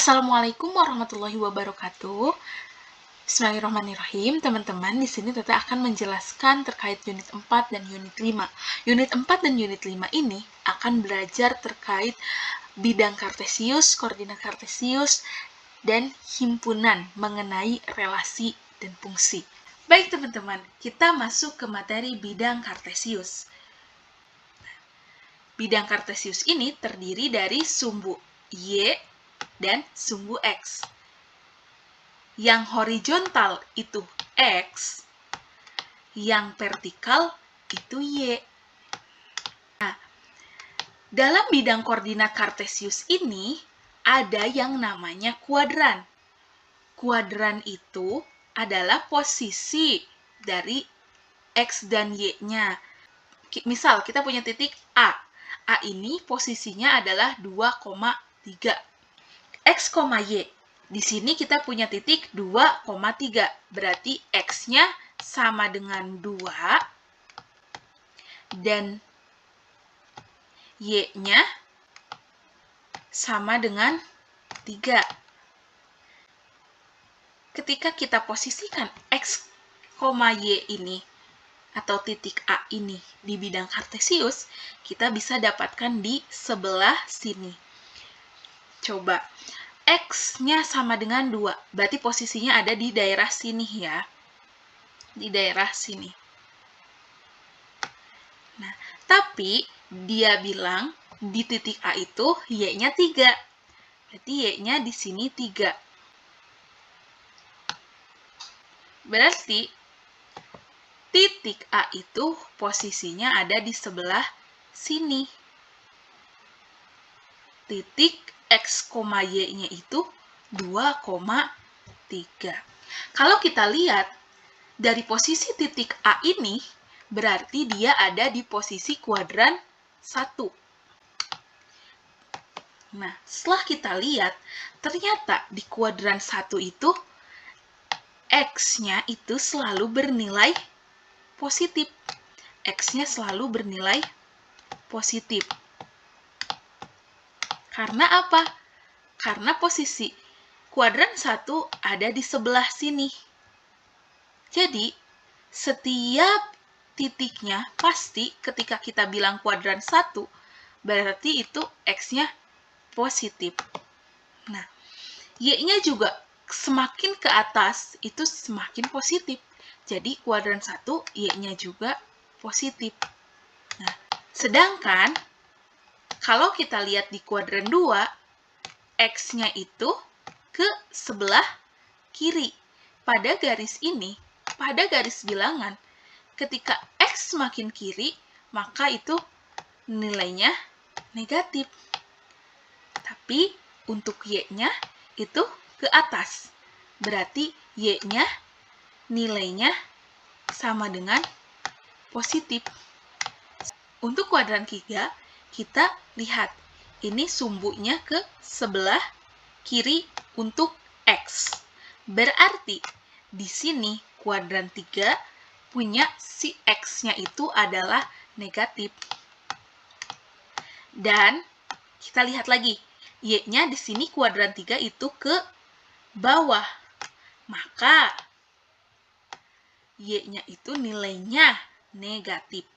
Assalamualaikum warahmatullahi wabarakatuh. Bismillahirrahmanirrahim. Teman-teman, di sini Tata akan menjelaskan terkait unit 4 dan unit 5. Unit 4 dan unit 5 ini akan belajar terkait bidang kartesius, koordinat kartesius, dan himpunan mengenai relasi dan fungsi. Baik teman-teman, kita masuk ke materi bidang kartesius. Bidang kartesius ini terdiri dari sumbu Y dan sumbu X. Yang horizontal itu X, yang vertikal itu Y. Nah, dalam bidang koordinat kartesius ini ada yang namanya kuadran. Kuadran itu adalah posisi dari X dan Y-nya. Misal kita punya titik A. A ini posisinya adalah 2,3. X, Y. Di sini kita punya titik 2,3. Berarti X-nya sama dengan 2 dan Y-nya sama dengan 3. Ketika kita posisikan X, Y ini atau titik A ini di bidang kartesius, kita bisa dapatkan di sebelah sini. Coba, X-nya sama dengan 2, berarti posisinya ada di daerah sini ya. Di daerah sini. Nah, tapi dia bilang di titik A itu Y-nya 3. Berarti Y-nya di sini 3. Berarti titik A itu posisinya ada di sebelah sini. Titik X, Y-nya itu 2,3. Kalau kita lihat dari posisi titik A ini, berarti dia ada di posisi kuadran 1. Nah, setelah kita lihat, ternyata di kuadran 1 itu, X-nya itu selalu bernilai positif. X-nya selalu bernilai positif. Karena apa? Karena posisi kuadran 1 ada di sebelah sini. Jadi, setiap titiknya pasti ketika kita bilang kuadran 1, berarti itu X-nya positif. Nah, Y-nya juga semakin ke atas, itu semakin positif. Jadi, kuadran 1, Y-nya juga positif. Nah, sedangkan kalau kita lihat di kuadran 2, X-nya itu ke sebelah kiri. Pada garis ini, pada garis bilangan, ketika X semakin kiri, maka itu nilainya negatif. Tapi untuk Y-nya itu ke atas. Berarti Y-nya nilainya sama dengan positif. Untuk kuadran 3, kita lihat, ini sumbunya ke sebelah kiri untuk X. Berarti, di sini kuadran 3 punya si X-nya itu adalah negatif. Dan, kita lihat lagi, Y-nya di sini kuadran 3 itu ke bawah. Maka, Y-nya itu nilainya negatif.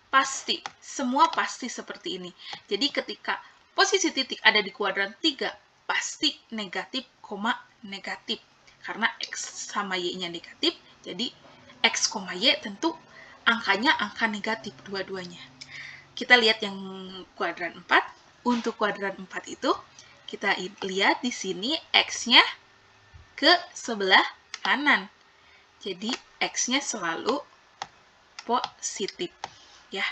Pasti, semua pasti seperti ini. Jadi ketika posisi titik ada di kuadran 3, pasti negatif, negatif. Karena X sama Y-nya negatif, jadi X, Y tentu angkanya angka negatif dua-duanya. Kita lihat yang kuadran 4. Untuk kuadran 4 itu, kita lihat di sini X-nya ke sebelah kanan. Jadi X-nya selalu positif. Ya.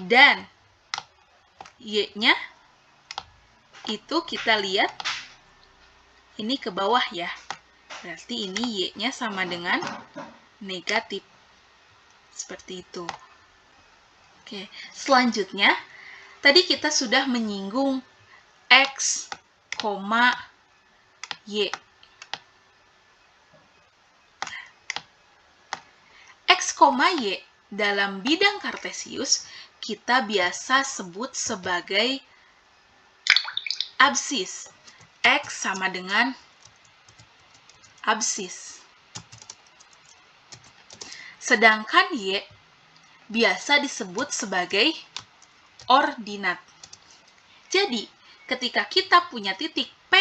Dan Y-nya itu kita lihat ini ke bawah ya. Berarti ini Y-nya sama dengan negatif. Seperti itu. Oke, selanjutnya tadi kita sudah menyinggung X, Y. X, Y dalam bidang kartesius kita biasa sebut sebagai absis. X sama dengan absis. Sedangkan Y biasa disebut sebagai ordinat. Jadi, ketika kita punya titik P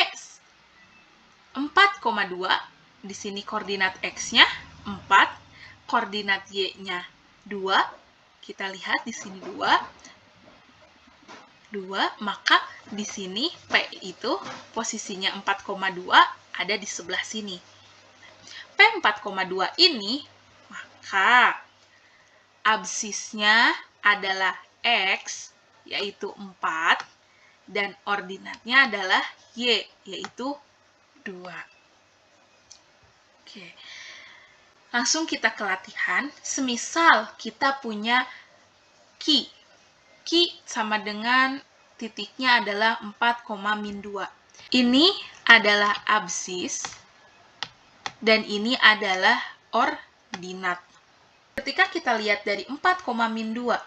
4,2, di sini koordinat X-nya 4, koordinat Y-nya 2, kita lihat di sini 2, maka di sini P itu posisinya 4,2 ada di sebelah sini. P 4,2 ini, maka absisnya adalah X, yaitu 4, dan ordinatnya adalah Y, yaitu 2. Oke. Langsung kita ke latihan. Semisal kita punya Q. Q sama dengan titiknya adalah 4,-2. Ini adalah absis, dan ini adalah ordinat. Ketika kita lihat dari 4,-2,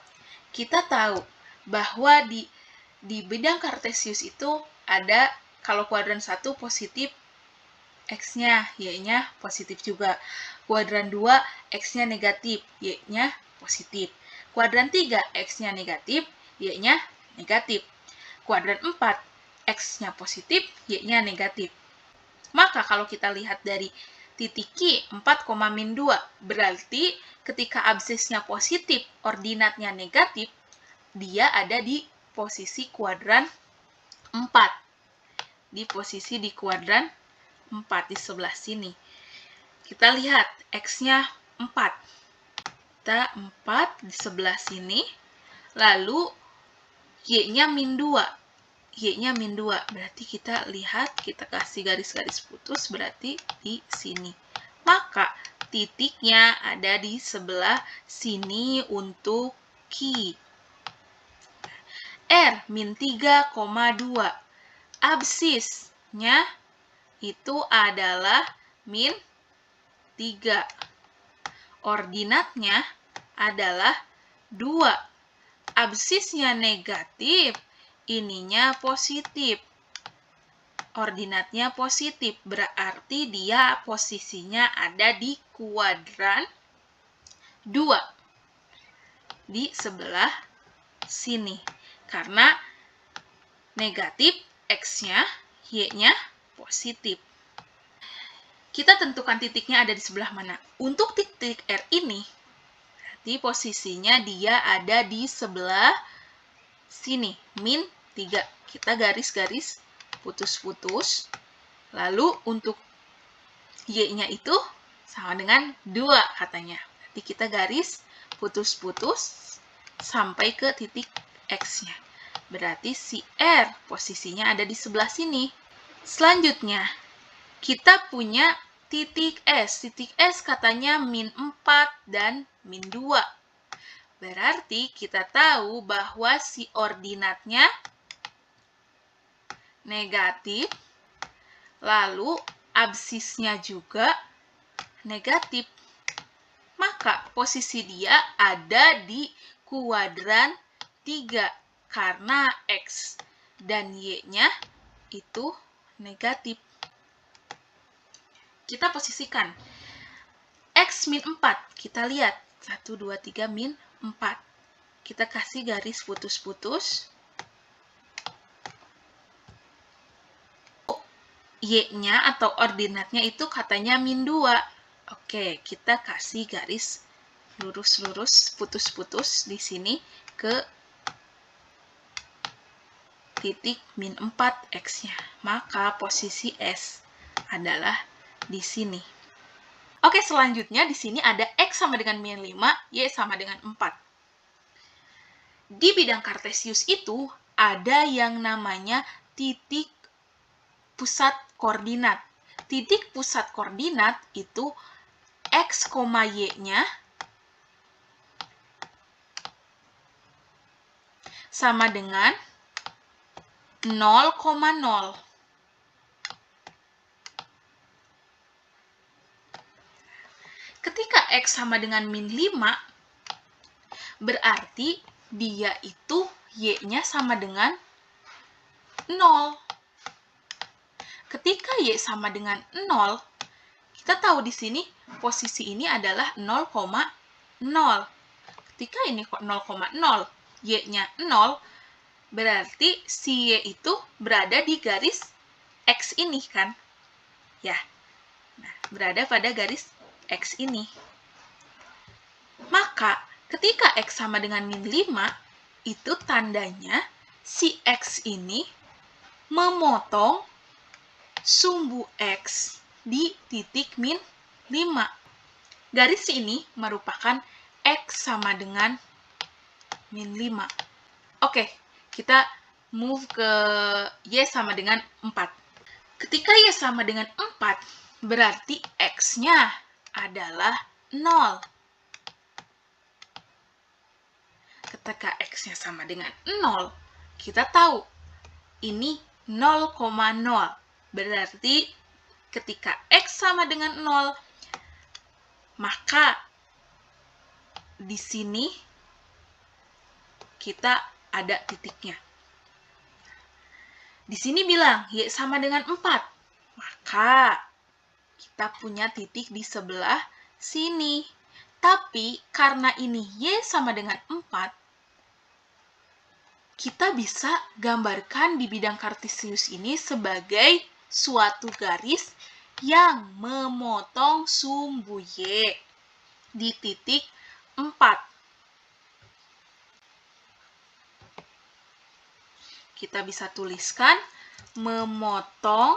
kita tahu bahwa di bidang kartesius itu ada, kalau kuadran 1 positif, X-nya, Y-nya positif juga. Kuadran 2, X-nya negatif, Y-nya positif. Kuadran 3, X-nya negatif, Y-nya negatif. Kuadran 4, X-nya positif, Y-nya negatif. Maka kalau kita lihat dari titik Q 4,-2, berarti ketika absisnya positif, ordinatnya negatif, dia ada di posisi kuadran 4. Di posisi di kuadran 4 di sebelah sini. Kita lihat X-nya 4. Kita 4 di sebelah sini. Lalu Y-nya -2. Y-nya -2. Berarti kita lihat, kita kasih garis-garis putus, berarti di sini. Maka titiknya ada di sebelah sini untuk Q. R -3,2. Absisnya itu adalah -3. Ordinatnya adalah 2. Absisnya negatif, ininya positif. Ordinatnya positif, berarti dia posisinya ada di kuadran 2. Di sebelah sini. Karena negatif, X-nya, Y-nya positif. Kita tentukan titiknya ada di sebelah mana. Untuk titik R ini, berarti posisinya dia ada di sebelah sini, -3. Kita garis-garis putus-putus. Lalu untuk Y-nya itu sama dengan 2 katanya. Berarti kita garis putus-putus sampai ke titik X-nya. Berarti si R posisinya ada di sebelah sini. Selanjutnya, kita punya titik S. Titik S katanya -4 dan -2. Berarti kita tahu bahwa si ordinatnya negatif, lalu absisnya juga negatif. Maka posisi dia ada di kuadran 3 karena X dan Y-nya itu negatif. Kita posisikan X -4. Kita lihat 1, 2, 3 -4. Kita kasih garis putus-putus. Y-nya atau ordinatnya itu katanya -2. Oke, kita kasih garis lurus-lurus putus-putus di sini ke titik -4 X-nya. Maka posisi S adalah di sini. Oke, selanjutnya di sini ada X sama dengan -5, Y sama dengan 4. Di bidang kartesius itu ada yang namanya titik pusat koordinat. Titik pusat koordinat itu X, Y-nya sama dengan 0,0. Ketika X sama dengan -5, berarti dia itu Y-nya sama dengan 0. ketika Y sama dengan 0, kita tahu di sini posisi ini adalah 0,0. Ketika ini kok 0,0, Y-nya 0, berarti si Y itu berada di garis X ini kan? Ya. Nah, berada pada garis X ini. Maka, ketika X sama dengan min 5, itu tandanya si X ini memotong sumbu X di titik min 5. Garis ini merupakan X sama dengan min 5. Oke, kita move ke Y sama dengan 4. Ketika Y sama dengan 4, berarti X-nya adalah 0. Ketika X-nya sama dengan 0, kita tahu ini 0,0. Berarti ketika X sama dengan 0, maka di sini kita ada titiknya. Di sini bilang Y sama dengan 4. Maka kita punya titik di sebelah sini. Tapi karena ini Y sama dengan 4, kita bisa gambarkan di bidang kartesius ini sebagai suatu garis yang memotong sumbu Y di titik 4. Kita bisa tuliskan memotong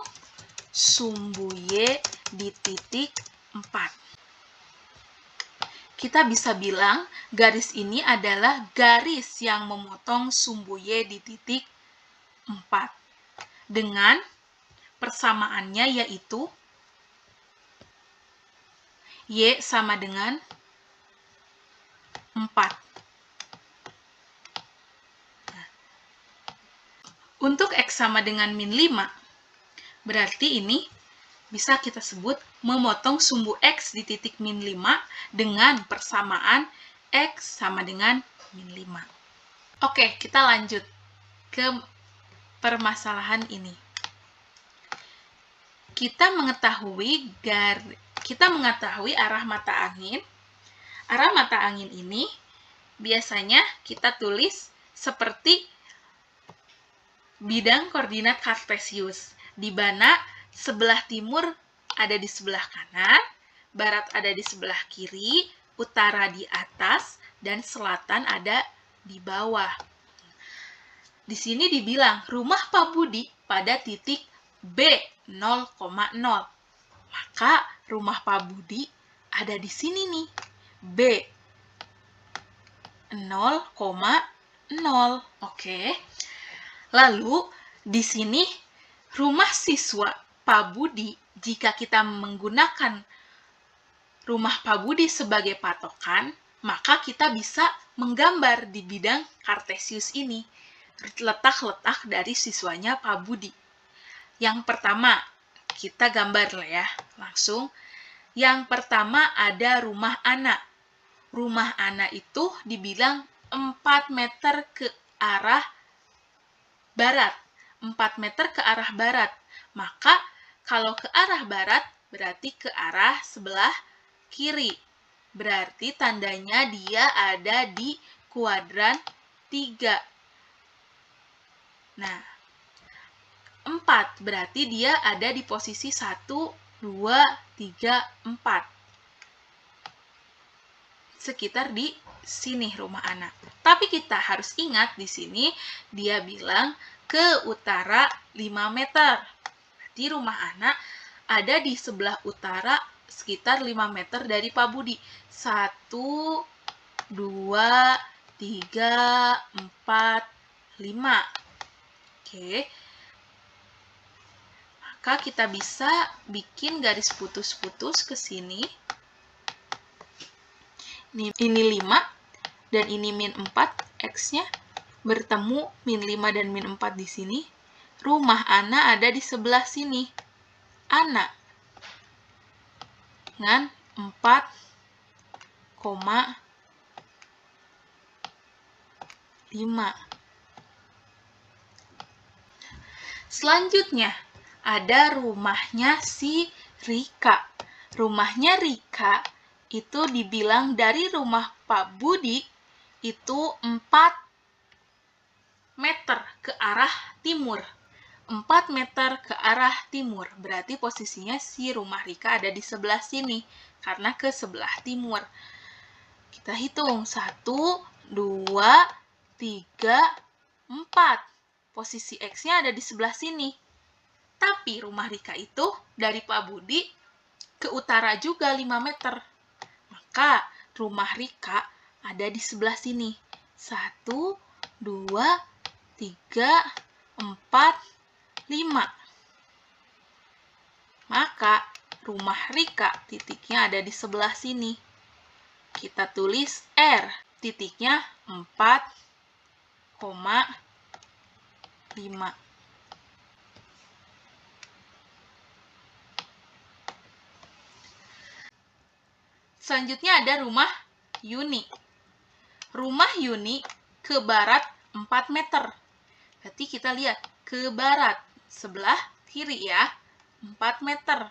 sumbu Y di titik 4. Kita bisa bilang garis ini adalah garis yang memotong sumbu Y di titik 4. Dengan persamaannya yaitu Y sama dengan 4. Nah, untuk X sama dengan min 5, berarti ini bisa kita sebut memotong sumbu X di titik min 5 dengan persamaan X sama dengan min 5. Oke, kita lanjut ke permasalahan ini. Kita mengetahui arah mata angin. Arah mata angin ini biasanya kita tulis seperti bidang koordinat kartesius, di mana sebelah timur ada di sebelah kanan, barat ada di sebelah kiri, utara di atas, dan selatan ada di bawah. Di sini dibilang rumah Pak Budi pada titik B 0,0. Maka rumah Pak Budi ada di sini nih, B 0,0. Oke. Lalu di sini rumah siswa Pak Budi, jika kita menggunakan rumah Pak Budi sebagai patokan, maka kita bisa menggambar di bidang kartesius ini letak-letak dari siswanya Pak Budi. Yang pertama, kita gambar lah ya, langsung. Yang pertama ada rumah Ana. Rumah Ana itu dibilang 4 meter ke arah barat. 4 meter ke arah barat. Maka kalau ke arah barat berarti ke arah sebelah kiri. Berarti tandanya dia ada di kuadran 3. Nah, 4 berarti dia ada di posisi 1, 2, 3, 4. Sekitar di sini rumah Ana. Tapi kita harus ingat di sini dia bilang ke utara 5 meter. Berarti rumah Ana ada di sebelah utara sekitar 5 meter dari Pak Budi. 1, 2, 3, 4, 5. Oke. Maka kita bisa bikin garis putus-putus ke sini. Ini 5 dan ini min 4, X-nya bertemu min 5 dan min 4 di sini. Rumah Ana ada di sebelah sini. Ana dengan 4,5. Selanjutnya, ada rumahnya si Rika. Rumahnya Rika itu dibilang dari rumah Pak Budi itu 4 meter ke arah timur. 4 meter ke arah timur. Berarti posisinya si rumah Rika ada di sebelah sini. Karena ke sebelah timur. Kita hitung. 1, 2, 3, 4. Posisi X-nya ada di sebelah sini. Tapi rumah Rika itu dari Pak Budi ke utara juga 5 meter. Maka rumah Rika ada di sebelah sini. 1, 2, 3, 4, 5. Maka rumah Rika titiknya ada di sebelah sini. Kita tulis R. Titiknya 4,5. Selanjutnya ada rumah Yuni. Rumah Yuni ke barat 4 meter. Berarti kita lihat ke barat, sebelah kiri ya, 4 meter.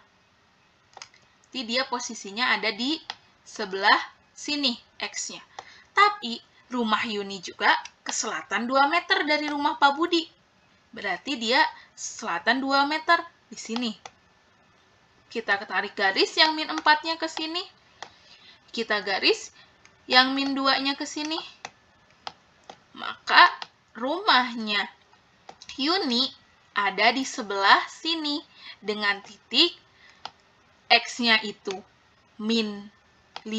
Jadi dia posisinya ada di sebelah sini X-nya. Tapi rumah Yuni juga ke selatan 2 meter dari rumah Pak Budi. Berarti dia selatan 2 meter di sini. Kita tarik garis yang min 4-nya ke sini. Kita garis yang min 2-nya ke sini. Maka rumahnya Yuni ada di sebelah sini dengan titik X-nya itu min 5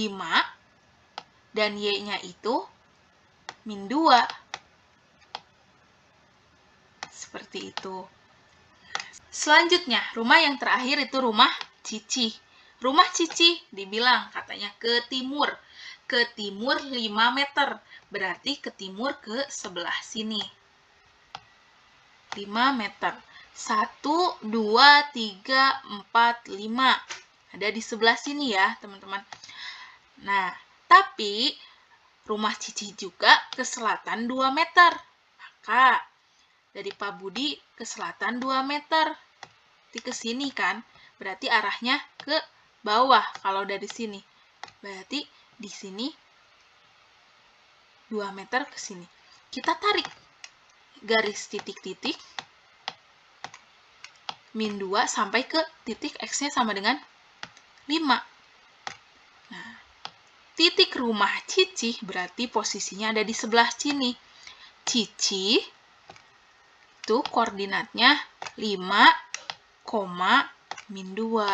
dan Y-nya itu min 2. Seperti itu. Selanjutnya, rumah yang terakhir itu rumah Cici. Rumah Cici dibilang katanya ke timur. Ke timur 5 meter. Berarti ke timur ke sebelah sini. 5 meter. 1, 2, 3, 4, 5. Ada di sebelah sini ya, teman-teman. Nah, tapi rumah Cici juga ke selatan 2 meter. Maka dari Pak Budi ke selatan 2 meter. Di ke sini kan, berarti arahnya ke bawah kalau dari sini. Berarti di sini 2 meter ke sini. Kita tarik garis titik-titik min 2 sampai ke titik X-nya sama dengan 5. Nah, titik rumah Cici berarti posisinya ada di sebelah sini. Cici itu koordinatnya 5, min 2.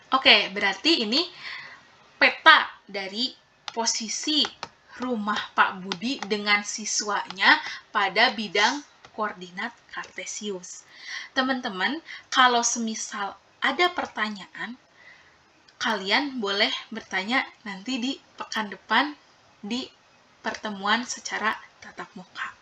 Oke, berarti ini peta dari posisi rumah Pak Budi dengan siswanya pada bidang koordinat kartesius. Teman-teman, kalau semisal ada pertanyaan, kalian boleh bertanya nanti di pekan depan di pertemuan secara tatap muka.